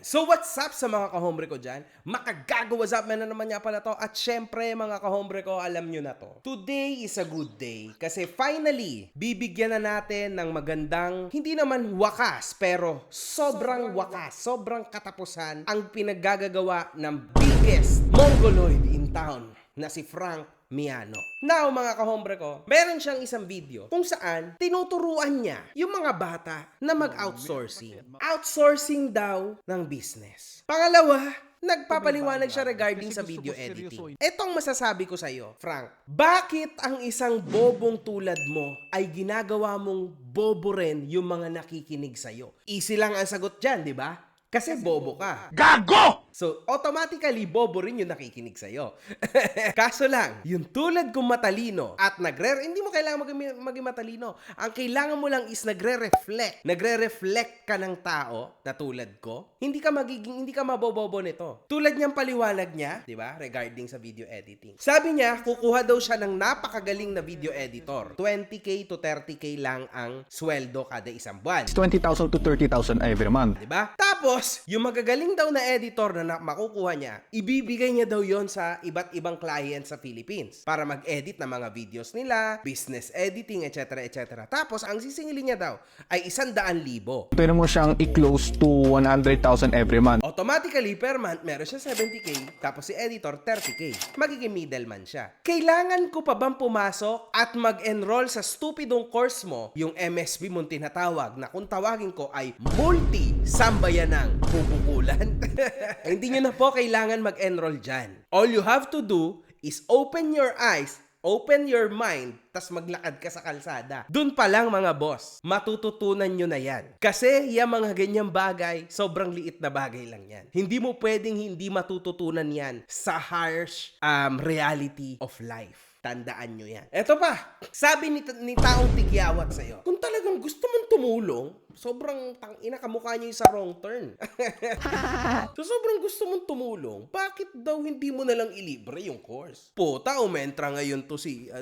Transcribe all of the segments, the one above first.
So what's up sa mga kahombre ko dyan? Makagago, what's up man na naman nga pala to. At syempre mga kahombre ko, alam nyo na to. Today is a good day kasi finally, bibigyan na natin ng magandang, hindi naman wakas, pero sobrang wakas, sobrang katapusan ang pinaggagawa ng biggest mongoloid in town na si Frank Miano. Now mga kahombre ko, meron siyang isang video kung saan tinuturuan niya yung mga bata na mag-outsourcing. Outsourcing daw ng business. Pangalawa, nagpapaliwanag siya regarding sa video editing. Etong masasabi ko sa iyo, Frank, bakit ang isang bobong tulad mo ay ginagawa mong bobo rin yung mga nakikinig sa iyo? Easy lang ang sagot dyan, di ba? Kasi bobo ka. Gago! So, automatically, bobo rin yung nakikinig sa'yo. Kaso lang, yung tulad kong matalino at hindi mo kailangan maging matalino. Ang kailangan mo lang is nagre-reflect. Nagre-reflect ka ng tao na tulad ko. Hindi ka mabobobo nito. Tulad niyang paliwanag niya, di ba, regarding sa video editing. Sabi niya, kukuha daw siya ng napakagaling na video editor. 20k to 30k lang ang sweldo kada isang buwan. 20,000 to 30,000 every month. Di ba? Tapos, yung magagaling daw na editor na makukuha niya, ibibigay niya daw yon sa iba't ibang client sa Philippines para mag-edit ng mga videos nila, business editing, etc. etc. Tapos, ang sisingilin niya daw ay 100,000. Pwede mo siyang i-close to 100,000 every month. Automatically, per month, meron siya 70k, tapos si editor 30k. Magiging middleman siya. Kailangan ko pa bang pumasok at mag-enroll sa stupidong course mo, yung MSB mong tinatawag, na kung tawagin ko ay multi-sambayanang pupukulan? Hindi nyo na po kailangan mag-enroll dyan. All you have to do is open your eyes, open your mind, tas maglakad ka sa kalsada. Doon pa lang mga boss, matututunan nyo na yan. Kasi yung mga ganyang bagay, sobrang liit na bagay lang yan. Hindi mo pwedeng hindi matututunan yan sa harsh reality of life. Tandaan nyo yan. Eto pa, sabi ni taong tigyawat sa'yo, kung talagang gusto mong tumulong, sobrang tangina, kamukha niyo yung sa wrong turn. So sobrang gusto mong tumulong, bakit daw hindi mo nalang ilibre yung course? Puta, umentra ngayon to si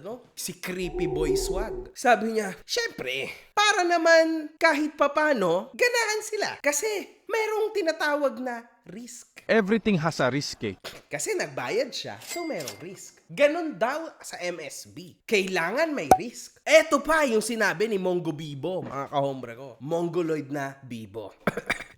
Creepy Boy Swag. Sabi niya, syempre, para naman kahit papano, ganahan sila. Kasi merong tinatawag na risk. Everything has a risk eh. Kasi nagbayad siya, so merong risk. Ganon daw sa MSB. Kailangan may risk. Eto pa yung sinabi ni Mongo Bibo, mga kahombre ko. Mongoloid na Bibo.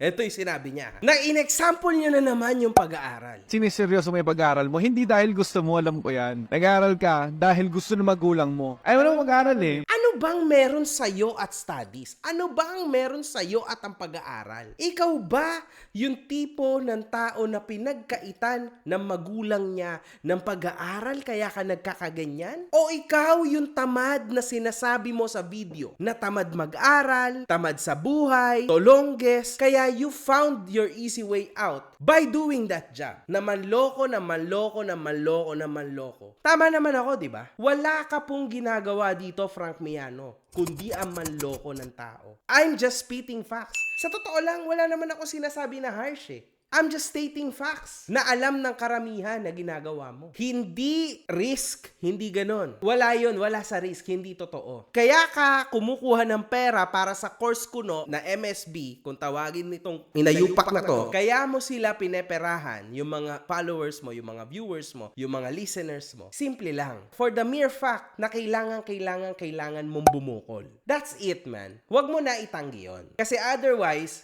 Ito yung sinabi niya. Na in-example niya na naman yung pag-aaral. Siniseryoso mo yung pag-aaral mo, hindi dahil gusto mo, alam ko yan. Nag-aaral ka dahil gusto ng magulang mo. Ayaw mo na mag-aaral eh. Ano bang meron sa'yo at studies? Ano bang meron sa'yo at ang pag-aaral? Ikaw ba yung tipo ng tao na pinagkaitan ng magulang niya ng pag-aaral kaya ka nagkakaganyan? O ikaw yung tamad na sinasabi mo sa video na tamad mag-aral, tamad sa buhay, tolongges, kaya you found your easy way out by doing that job? Na manloko, na manloko, na manloko, na manloko. Tama naman ako, di ba? Wala ka pong ginagawa dito, Frank Miano, kundi ang manloko ng tao. I'm just spitting facts. Sa totoo lang, wala naman ako sinasabi na harsh eh. I'm just stating facts na alam ng karamihan na ginagawa mo. Hindi risk, hindi ganon. Wala yon, wala sa risk, hindi totoo. Kaya ka kumukuha ng pera para sa course kuno na MSB, kung tawagin nitong inayupak na to, kaya mo sila pineperahan, yung mga followers mo, yung mga viewers mo, yung mga listeners mo. Simple lang. For the mere fact na kailangan mong bumukol. That's it, man. Huwag mo na itanggi yun. Kasi otherwise,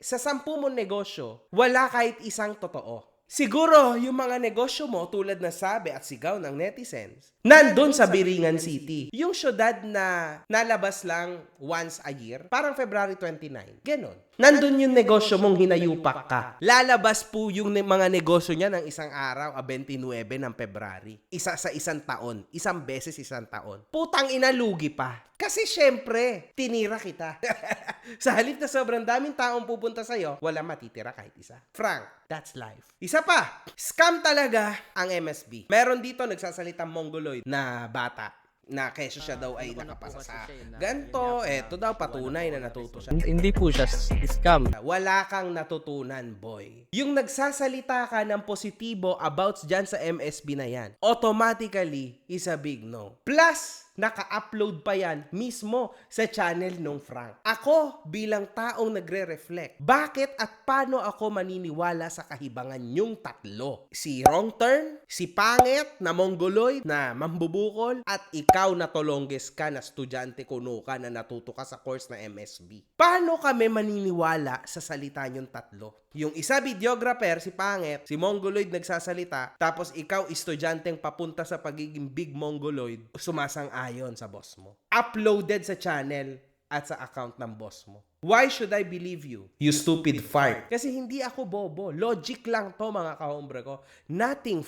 sa 10 mong negosyo, wala kahit isang totoo. Siguro, yung mga negosyo mo, tulad na sabi at sigaw ng netizens, nandun sa Biringan City. Yung syudad na nalabas lang once a year, parang February 29. Ganon. Nandun yung negosyo mong hinayupak ka. Lalabas po yung mga negosyo niya ng isang araw, 29 ng February. Isa sa isang taon. Isang beses isang taon. Putang ina, lugi pa. Kasi syempre, tinira kita. Sa halip na sobrang daming taong pupunta sa'yo, wala matitira kahit isa. Frank, that's life. Isa pa, scam talaga ang MSB. Meron dito nagsasalitang Mongoloid na bata na kesyo siya daw ay nakapasa sa ganto, eto daw patunay na natuto siya. Hindi po siya scam. Wala kang natutunan, boy. Yung nagsasalita ka ng positibo about dyan sa MSB na yan, automatically is a big no. Plus, naka-upload pa yan mismo sa channel nung Frank. Ako, bilang taong nagre-reflect, bakit at paano ako maniniwala sa kahibangan yung tatlo? Si Wrong Turn, si Pangit na Mongoloid na mambubukol, at ikaw na tolongges ka na estudyante kuno ka na natuto ka sa course na MSB. Paano kami maniniwala sa salita yung tatlo? Yung isa videographer, si Pangit, si Mongoloid nagsasalita, tapos ikaw estudyanteng papunta sa pagiging big Mongoloid, sumasang-ayon sa boss mo. Uploaded sa channel at sa account ng boss mo. Why should I believe you? You stupid fart. Kasi hindi ako bobo. Logic lang to, mga kahombre ko. Nothing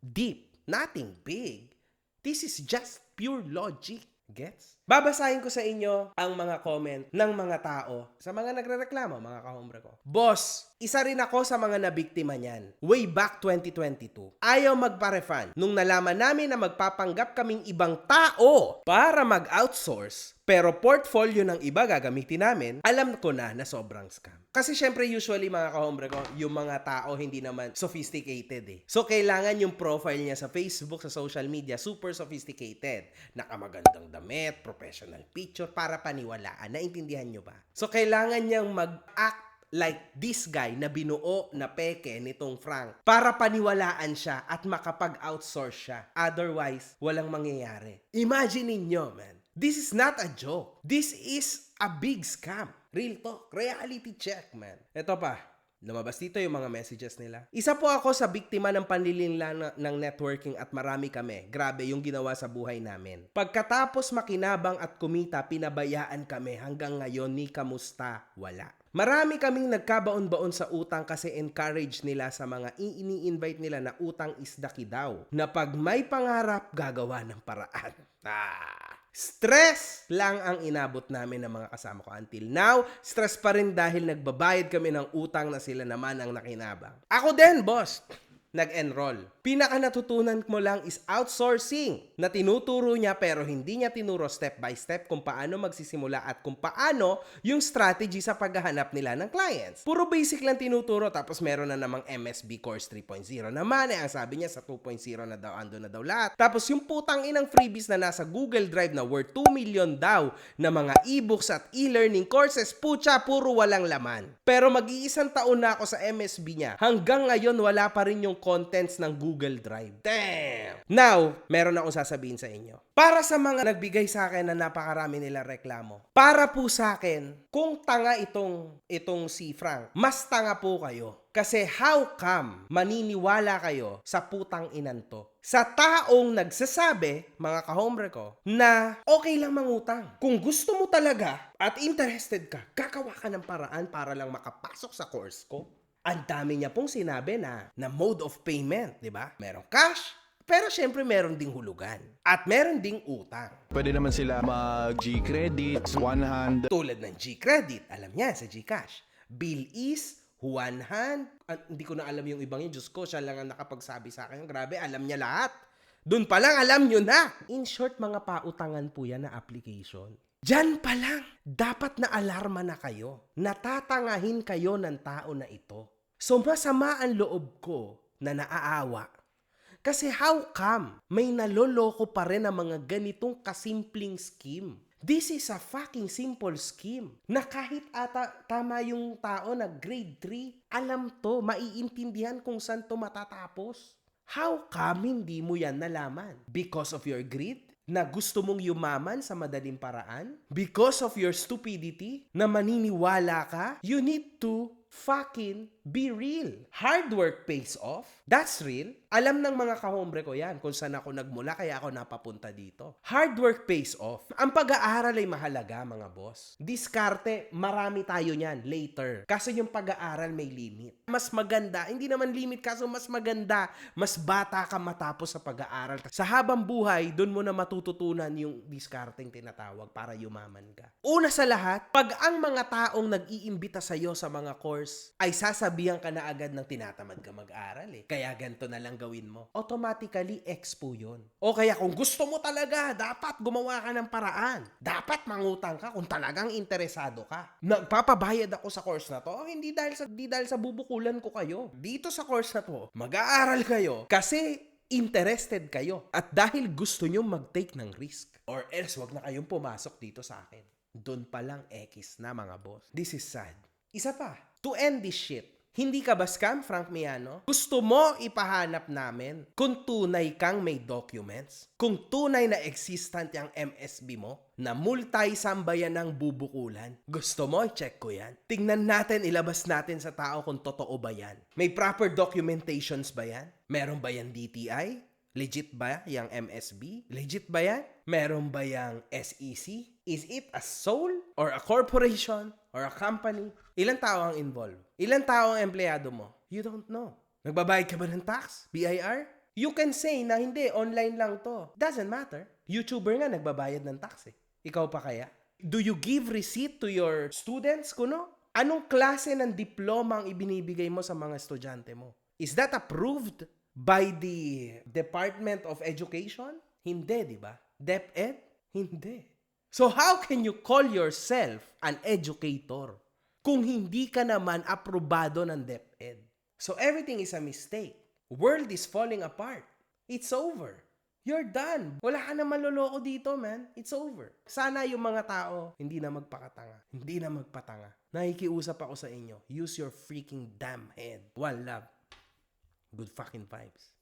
deep. Nothing big. This is just pure logic. Gets? Babasahin ko sa inyo ang mga comment ng mga tao sa mga nagrereklamo, mga kahombre ko. Boss, isa rin ako sa mga nabiktima niyan. Way back 2022. Ayaw magpa-refund. Nung nalaman namin na magpapanggap kaming ibang tao para mag-outsource, pero portfolio ng iba gagamitin namin, alam ko na sobrang scam. Kasi syempre usually mga kahombre ko, yung mga tao hindi naman sophisticated eh. So kailangan yung profile niya sa Facebook, sa social media, super sophisticated. Nakamagandang damit, professional picture para paniwalaan. Naintindihan nyo ba? So kailangan niyang mag-act like this guy na binuo na peke nitong Frank para paniwalaan siya at makapag-outsource siya. Otherwise, walang mangyayari. Imagine ninyo, man. This is not a joke. This is a big scam. Real talk. Reality check, man. Ito pa. Lumabas dito yung mga messages nila. Isa po ako sa biktima ng panlilinlang ng networking at marami kami. Grabe yung ginawa sa buhay namin. Pagkatapos makinabang at kumita, pinabayaan kami. Hanggang ngayon, ni kamusta? Wala. Marami kaming nagkabaon-baon sa utang kasi encourage nila sa mga ini-invite nila na utang is the key daw. Na pag may pangarap, gagawa ng paraan. Stress lang ang inabot namin ng mga kasama ko. Until now, stress pa rin dahil nagbabayad kami ng utang na sila naman ang nakinabang. Ako din, boss. Nag-enroll. Pinaka natutunan mo lang is outsourcing na tinuturo niya pero hindi niya tinuro step by step kung paano magsisimula at kung paano yung strategy sa paghahanap nila ng clients. Puro basic lang tinuturo tapos meron na namang MSB Course 3.0 naman ang sabi niya sa 2.0 na daw ando na daw lahat. Tapos yung putang inang freebies na nasa Google Drive na worth 2 million daw na mga ebooks at e-learning courses, putya, puro walang laman. Pero mag-iisang taon na ako sa MSB niya. Hanggang ngayon wala pa rin yung contents ng Google Drive. Damn! Now, meron akong sasabihin sa inyo. Para sa mga nagbigay sa akin na napakarami nila reklamo, para po sa akin, kung tanga itong si Frank, mas tanga po kayo. Kasi how come maniniwala kayo sa putang inan to? Sa taong nagsasabi, mga kahombre ko, na okay lang mangutang. Kung gusto mo talaga at interested ka, gagawa ka ng paraan para lang makapasok sa course ko. Ang dami niya pong sinabi na mode of payment, di ba? Merong cash, pero syempre meron ding hulugan. At meron ding utang. Pwede naman sila mag-G-credit, one hand. Tulad ng G-credit, alam niya sa Gcash. Bill is one hand. Hindi ko na alam yung ibang yun. Diyos ko, siya lang ang nakapagsabi sa akin. Grabe, alam niya lahat. Doon pa lang, alam niyo na. In short, mga pautangan po yan na application. Diyan pa lang, dapat na alarma na kayo. Natatangahin kayo ng tao na ito. So masama ang loob ko na naaawa. Kasi how come may naloloko pa rin ang mga ganitong kasimpleng scheme? This is a fucking simple scheme na kahit ata tama yung tao na grade 3, alam to, maiintindihan kung saan to matatapos. How come hindi mo yan nalaman? Because of your greed? Na gusto mong yumaman sa madaling paraan? Because of your stupidity? Na maniniwala ka? You need to fucking be real. Hard work pays off. That's real. Alam ng mga kahombre ko yan kung saan ako nagmula kaya ako napapunta dito. Hard work pays off. Ang pag-aaral ay mahalaga, mga boss. Diskarte, marami tayo niyan later. Kasi yung pag-aaral may limit. Mas maganda, hindi naman limit kaso mas maganda, mas bata ka matapos sa pag-aaral. Sa habang buhay, doon mo na matututunan yung diskarteng tinatawag para yumaman ka. Una sa lahat, pag ang mga taong nag-iimbita sa'yo sa mga course ay sasabihan ka na agad ng tinatamad ka mag-aral eh. Kaya ganito na lang gawin mo. Automatically, expo yun. O kaya kung gusto mo talaga, dapat gumawa ka ng paraan. Dapat mangutang ka kung talagang interesado ka. Nagpapabayad ako sa course na to, hindi dahil sa bubukulan ko kayo. Dito sa course na to, mag-aaral kayo kasi interested kayo at dahil gusto nyo mag-take ng risk. Or else, wag na kayong pumasok dito sa akin. Doon pa lang X na mga boss. This is sad. Isa pa, to end this shit, hindi ka ba scam, Frank Miano? Gusto mo ipahanap namin kung tunay kang may documents? Kung tunay na existent yung MSB mo? Na multi-sambayan ng bubukulan? Gusto mo, i-check ko yan. Tingnan natin, ilabas natin sa tao kung totoo ba yan. May proper documentations ba yan? Meron ba yan DTI? Legit ba yung MSB? Legit ba yan? Meron ba yung SEC? Is it a soul? Or a corporation? Or a company? Ilang tao ang involved? Ilang tao ang empleyado mo? You don't know. Nagbabayad ka ba ng tax? BIR? You can say na hindi, online lang to. Doesn't matter. YouTuber nga nagbabayad ng tax eh. Ikaw pa kaya? Do you give receipt to your students, kuno? Anong klase ng diploma ang ibinibigay mo sa mga estudyante mo? Is that approved by the Department of Education? Hindi, di ba? DepEd? Hindi. So how can you call yourself an educator kung hindi ka naman aprobado ng DepEd? So everything is a mistake. World is falling apart. It's over. You're done. Wala ka na maloloko dito, man. It's over. Sana yung mga tao hindi na magpakatanga. Hindi na magpatanga. Nakikiusap ako sa inyo. Use your freaking damn head. One love. Good fucking vibes.